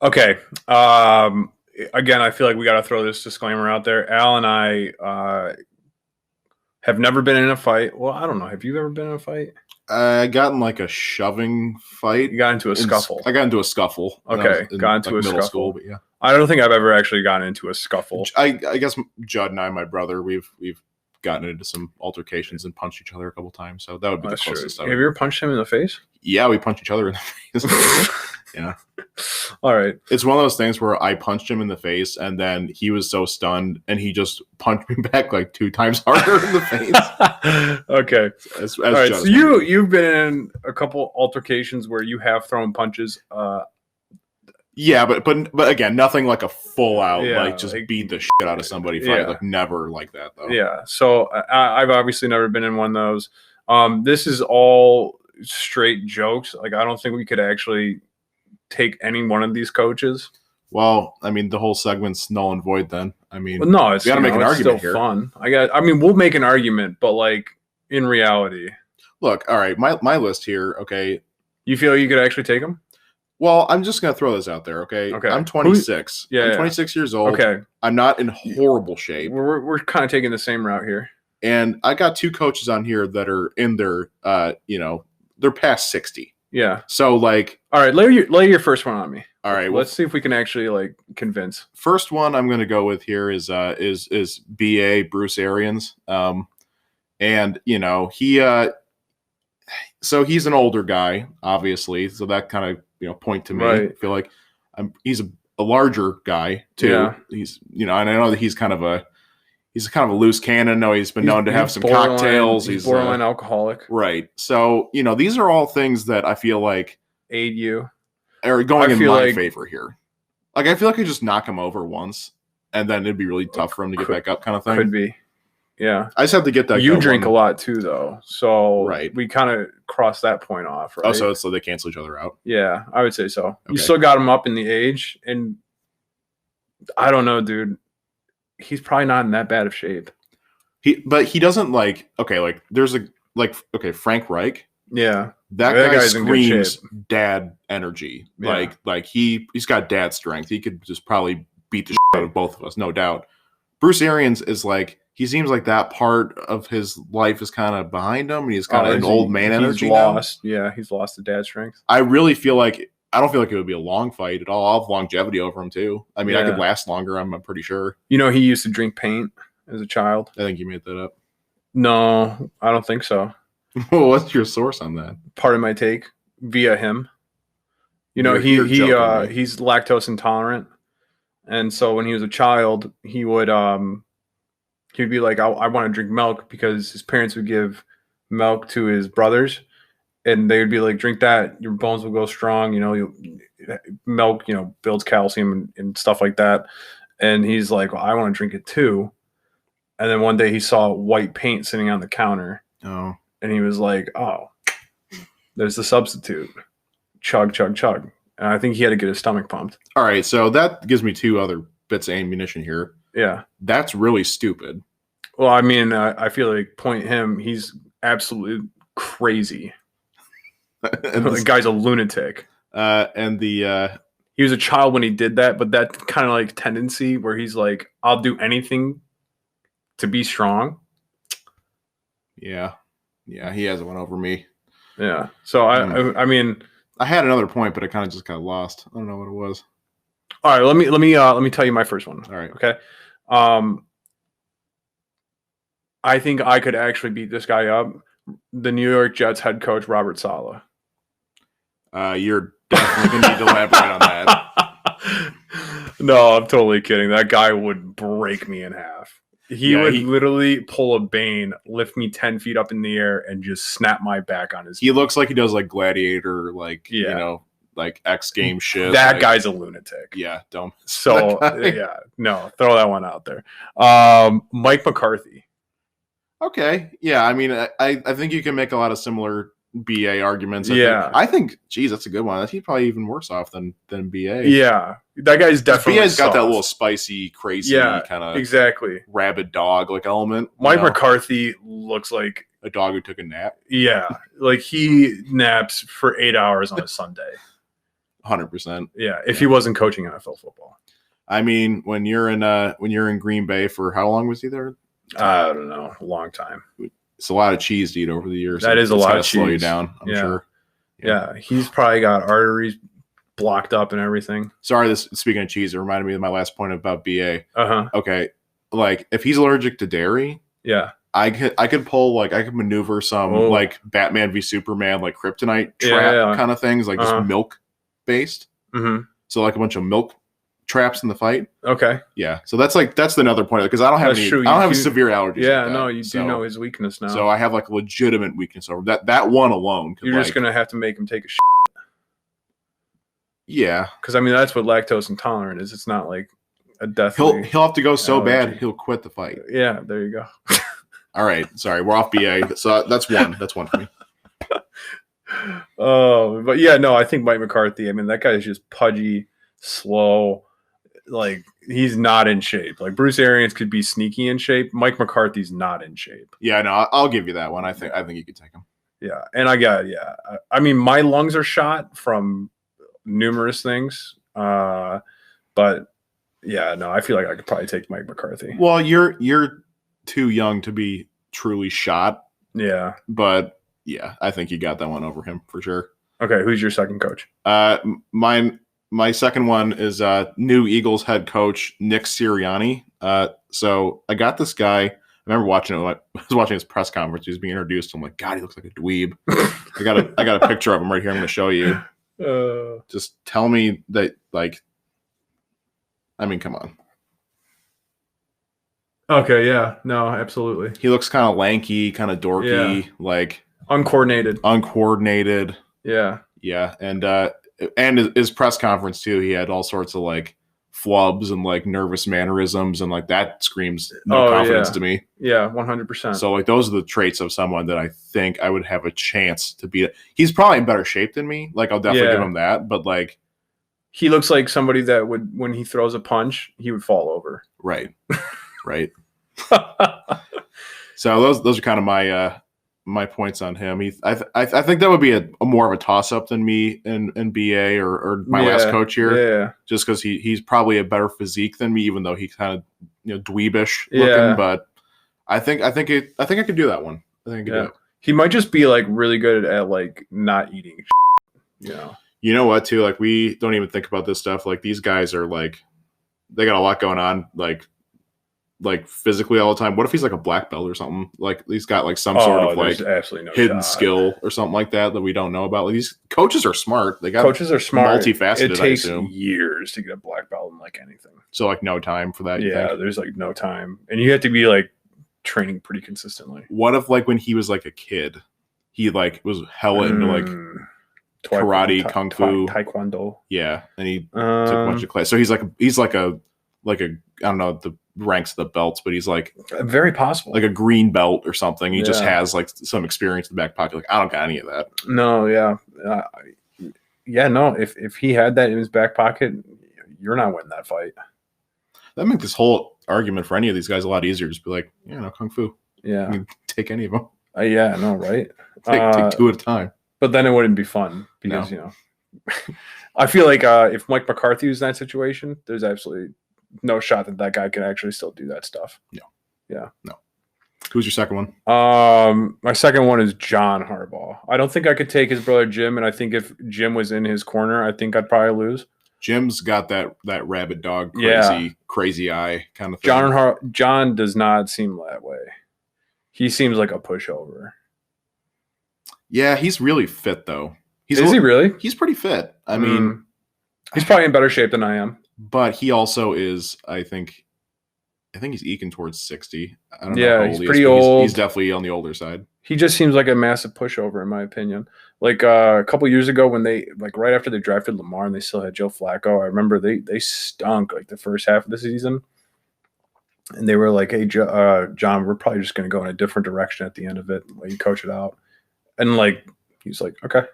Okay. Again, I feel like we got to throw this disclaimer out there. Al and I have never been in a fight. Well, I don't know. Have you ever been in a fight? I got in like a shoving fight. You got into a scuffle. I got into a scuffle. Okay, got into like a middle scuffle. School, but yeah. I don't think I've ever actually gotten into a scuffle. I guess Judd and I, my brother, we've gotten into some altercations and punched each other a couple times. So that would be the closest. Have you ever punched him in the face? Yeah, we punched each other in the face. Yeah. All right. It's one of those things where I punched him in the face, and then he was so stunned, and he just punched me back like 2 times harder in the face. Okay. All right. So you've been in a couple altercations where you have thrown punches. Yeah, but again, nothing like a full out like just beat the shit out of somebody fight. Yeah. Like never like that though. Yeah. So I've obviously never been in one of those. This is all straight jokes. Like I don't think we could actually take any one of these coaches. Well, I mean, the whole segment's null and void. Then I mean, well, no, it's we got to make an argument still here. Fun. I mean, we'll make an argument, but like in reality, look. All right, my list here. Okay, you feel you could actually take them? Well, I'm just gonna throw this out there. Okay. I'm 26. I'm 26 years old. Okay. I'm not in horrible shape. We're kind of taking the same route here. And I got 2 coaches on here that are in their they're past 60. Yeah. So like, all right, lay your first one on me. All right, let's see if we can actually like convince. First one I'm going to go with here is BA Bruce Arians, and you know so he's an older guy, obviously, so that kind of point to me. Right. I feel like he's a larger guy too. Yeah. He's and I know that he's kind of a loose cannon. No, he's been known to have some cocktails. He's borderline alcoholic. Right. So, these are all things that I feel like aid you. Are going in my favor here. Like, I feel like I just knock him over once, and then it'd be really tough for him to get back up kind of thing. Could be. Yeah. I just have to get that. You drink a lot too, though. So we kind of cross that point off, right? Oh, so they cancel each other out? Yeah, I would say so. Okay. You still got him up in the age, and I don't know, dude. He's probably not in that bad of shape. But he doesn't there's Frank Reich. Yeah. That guy screams dad energy. Yeah. Like he's got dad strength. He could just probably beat the shit out of both of us, no doubt. Bruce Arians is like, he seems like that part of his life is kind of behind him, and he's kind of an old man energy now. Yeah, he's lost the dad strength. I really feel like I don't feel like it would be a long fight at all. I'll have longevity over him too. I mean, I could last longer. I'm pretty sure. He used to drink paint as a child. I think you made that up. No, I don't think so. Well, what's your source on that? Part of my take via him. He's lactose intolerant, and so when he was a child, he would he'd be like, I want to drink milk, because his parents would give milk to his brothers. And they would be like, drink that, your bones will go strong. Milk, builds calcium and stuff like that. And he's like, well, I want to drink it too. And then one day he saw white paint sitting on the counter. Oh. And he was like, oh, there's the substitute. Chug, chug, chug. And I think he had to get his stomach pumped. All right. So that gives me 2 other bits of ammunition here. Yeah. That's really stupid. Well, I mean, I feel like point him. He's absolutely crazy. The guy's a lunatic. He was a child when he did that, but that kind of like tendency where he's like, I'll do anything to be strong. Yeah, he has one over me. Yeah. So I mean, I had another point, but I kind of just got lost. I don't know what it was. All right, let me tell you my first one. All right. Okay. I think I could actually beat this guy up. The New York Jets head coach, Robert Saleh. You're definitely going to need to elaborate on that. No, I'm totally kidding. That guy would break me in half. He would literally pull a Bane, lift me 10 feet up in the air, and just snap my back on his. He looks like he does like Gladiator, like like X Game shit. That guy's a lunatic. Yeah, dumb. So no, throw that one out there. Mike McCarthy. Okay, yeah. I mean, I think you can make a lot of similar BA arguments. I think, geez, that's a good one. He's probably even worse off than BA. Yeah, that guy's definitely. BA's got that little spicy, crazy kind of exactly rabid dog like element. Mike McCarthy looks like a dog who took a nap. Yeah, like he naps for 8 hours on a Sunday. 100%. Yeah, if he wasn't coaching NFL football. I mean, when you're in Green Bay for how long was he there? I don't know, a long time. It's a lot of cheese to eat over the years. That is a lot of cheese. Slow you down, I'm sure. Yeah, he's probably got arteries blocked up and everything. Sorry, speaking of cheese, it reminded me of my last point about BA. Okay, like if he's allergic to dairy, I could pull I could maneuver some like Batman v Superman like kryptonite trap kind of things, like just milk based. So like a bunch of milk traps in the fight. Okay. Yeah. So that's another point because I don't have severe allergies. Yeah. Like no, you do know his weakness now. So I have like a legitimate weakness over that one alone. You're just gonna have to make him take a shit. Yeah. Because I mean that's what lactose intolerant is. It's not like a death. He'll have to go so bad he'll quit the fight. Yeah. There you go. All right. Sorry, we're off BA. So that's one. That's one for me. Oh, but yeah, no, I think Mike McCarthy. I mean, that guy is just pudgy, slow. Like he's not in shape. Like Bruce Arians could be sneaky in shape. Mike McCarthy's not in shape. Yeah, no, I'll give you that one. I think you could take him. Yeah, and I mean, my lungs are shot from numerous things. But yeah, no, I feel like I could probably take Mike McCarthy. Well, you're too young to be truly shot. Yeah, but yeah, I think you got that one over him for sure. Okay, who's your second coach? My second one is new Eagles head coach Nick Sirianni. So I got this guy. I remember watching it. I was watching his press conference. He was being introduced. I'm like, God, he looks like a dweeb. I got a picture of him right here. I'm going to show you. Just tell me that, like, I mean, come on. Okay, yeah, no, absolutely. He looks kind of lanky, kind of dorky, like uncoordinated. Yeah, and his press conference too. He had all sorts of like flubs and like nervous mannerisms, and like that screams no confidence to me. Yeah, 100%. So like those are the traits of someone that I think I would have a chance to beat. He's probably in better shape than me. Like I'll definitely give him that, but like he looks like somebody that would, when he throws a punch, he would fall over. Right. Right. So those are kind of my points on him. I think that would be a more of a toss up than me in BA or my last coach here. Yeah. Just because he's probably a better physique than me, even though he's kind of dweebish looking. But I think I could do that one. I think I could do it. He might just be like really good at like not eating. You know what too? Like we don't even think about this stuff. Like these guys are like they got a lot going on. Like physically all the time. What if he's like a black belt or something? Like he's got like some sort of like hidden skill or something like that we don't know about. Like these coaches are smart. Coaches are smart. Multifaceted. It takes years to get a black belt in like anything. So like no time for that. Yeah, there's like no time, and you have to be like training pretty consistently. What if like when he was like a kid, he like was hella into like karate, kung fu, taekwondo. Yeah, and he took a bunch of class. So he's like a I don't know the ranks of the belts, but he's like very possible like a green belt or something. He just has like some experience in the back pocket. Like I don't got any of that. No, no. If he had that in his back pocket, you're not winning that fight. That makes this whole argument for any of these guys a lot easier. Just be like, kung fu. Yeah, I mean, take any of them. Yeah, no, right. Take two at a time. But then it wouldn't be fun because I feel like if Mike McCarthy was in that situation, there's absolutely no shot that guy can actually still do that stuff. No. Who's your second one? My second one is John Harbaugh. I don't think I could take his brother Jim, and I think if Jim was in his corner, I think I'd probably lose. Jim's got that rabid dog, crazy eye kind of thing. John does not seem that way. He seems like a pushover. Yeah, he's really fit though. Is he really? He's pretty fit. I mean, he's probably in better shape than I am. But he also is, I think he's eking towards 60. I don't know how old he's pretty old. He's definitely on the older side. He just seems like a massive pushover, in my opinion. Like a couple years ago when they, like right after they drafted Lamar and they still had Joe Flacco, I remember they stunk like the first half of the season. And they were like, hey, John, we're probably just going to go in a different direction at the end of it. Like, you coach it out. And like, he's like, okay.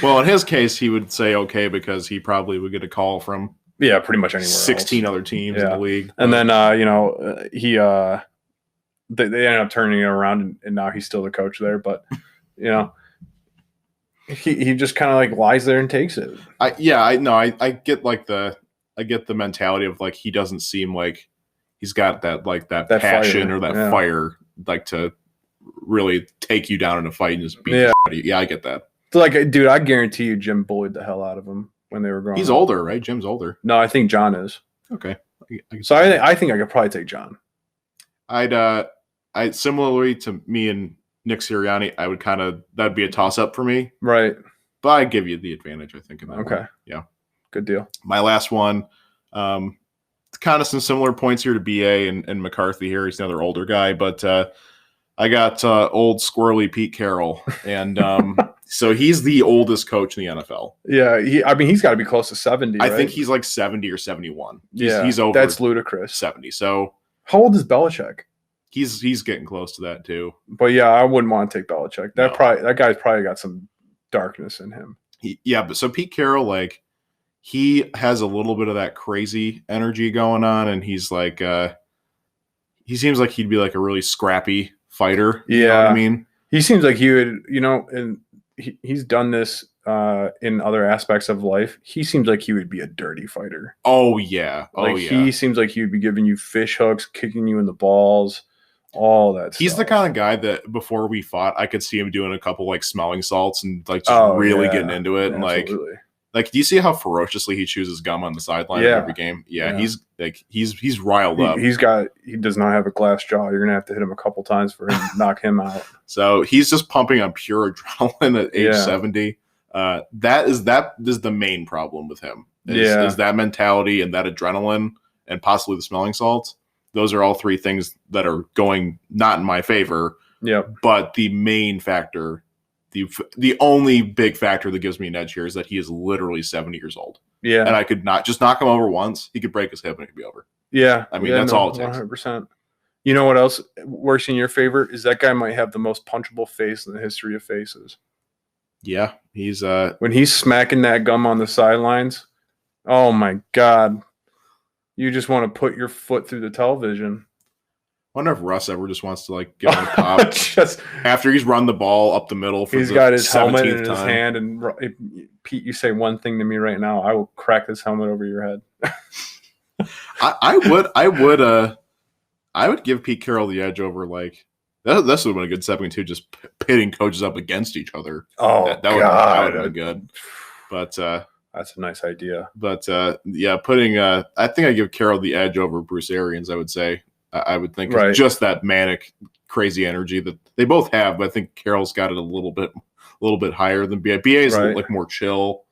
Well, in his case, he would say okay because he probably would get a call from pretty much anywhere 16 else. Other teams in the league. And then he they ended up turning it around and now he's still the coach there. But He just kind of like lies there and takes it. I get I get the mentality of like he doesn't seem like he's got that passion fire, or that fire like to really take you down in a fight and just beat the shit out of you. Yeah, I get that. Like, dude, I guarantee you Jim bullied the hell out of him when they were growing He's up. older, right? Jim's older. No, I think John is. Okay. I think I could probably take John. I similarly to me and Nick Sirianni, I would that'd be a toss up for me. Right. But I give you the advantage, I think, in that Okay. one. Yeah. Good deal. My last one, kind of some similar points here to BA and McCarthy here. He's another older guy, but I got old squirrely Pete Carroll. And so he's the oldest coach in the NFL. Yeah. He's got to be close to 70. I think he's like 70 or 71. He's over. That's ludicrous. 70. So how old is Belichick? He's getting close to that too. But yeah, I wouldn't want to take Belichick. That guy's probably got some darkness in him. But so Pete Carroll, like, he has a little bit of that crazy energy going on, and he's like, he seems like he'd be like a really scrappy fighter. Yeah, you know what I mean, he seems like he would, and he's done this in other aspects of life. He seems like he would be a dirty fighter. Oh yeah, He seems like he would be giving you fish hooks, kicking you in the balls. All that He's stuff. the kind of guy that before we fought, I could see him doing a couple like smelling salts and like just really getting into it. And like, do you see how ferociously he chews his gum on the sideline in every game? Yeah, he's riled up. He does not have a glass jaw. You're gonna have to hit him a couple times for him to knock him out. So he's just pumping on pure adrenaline at age 70. That is the main problem with him. Is that mentality and that adrenaline and possibly the smelling salts. Those are all three things that are going not in my favor. Yeah. But the main factor, the only big factor that gives me an edge here is that he is literally 70 years old. Yeah. And I could not just knock him over once. He could break his hip and it could be over. Yeah. I mean, that's all it takes. 100%. You know what else works in your favor is that guy might have the most punchable face in the history of faces. Yeah. He's when he's smacking that gum on the sidelines. Oh my God. You just want to put your foot through the television. I wonder if Russ ever just wants to like give him a pop after he's run the ball up the middle. He's got his helmet in his hand, and Pete, you say one thing to me right now, I will crack this helmet over your head. I would give Pete Carroll the edge over like this would have been a good 7-2, just pitting coaches up against each other. Oh, that would have been good. But that's a nice idea. But putting I think I give Carroll the edge over Bruce Arians. I would say I would think just that manic, crazy energy that they both have. But I think Carroll's got it a little bit higher than BA. BA is like more chill,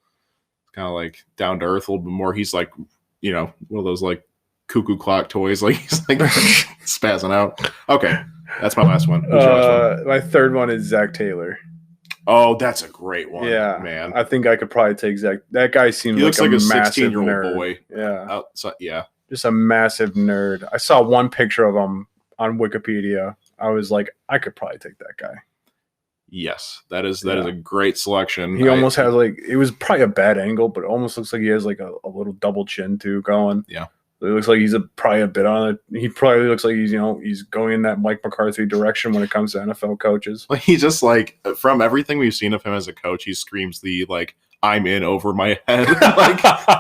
kind of like down to earth a little bit more. He's like, one of those like cuckoo clock toys. Like he's like spazzing out. Okay, that's my last one. Who's your last one? My third one is Zach Taylor. Oh, that's a great one. Yeah, man. I think I could probably take Zach. That guy seems looks like a 16-year-old nerd. boy. Yeah. Just a massive nerd. I saw one picture of him on Wikipedia. I was like, I could probably take that guy. Yes, that is a great selection. He almost has like, it was probably a bad angle, but it almost looks like he has like a little double chin too going. Yeah. It looks like he's probably a bit on it. He probably looks like he's going in that Mike McCarthy direction when it comes to NFL coaches. Like he just like, from everything we've seen of him as a coach, he screams the like, I'm in over my head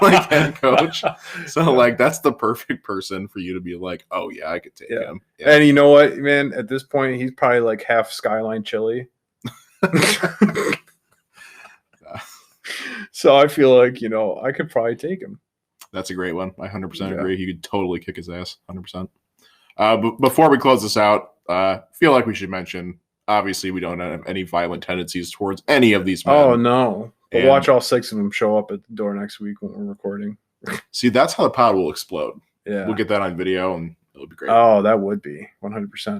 like head coach. So like that's the perfect person for you to be like, oh yeah, I could take him. Yeah. And you know what, man? At this point, he's probably like half Skyline Chili. So I feel like I could probably take him. That's a great one. I 100% agree. He could totally kick his ass. 100%. But before we close this out, feel like we should mention. Obviously, we don't have any violent tendencies towards any of these men. Oh no. But watch all 6 of them show up at the door next week when we're recording. See, that's how the pod will explode. Yeah. We'll get that on video and it'll be great. Oh, that would be 100%.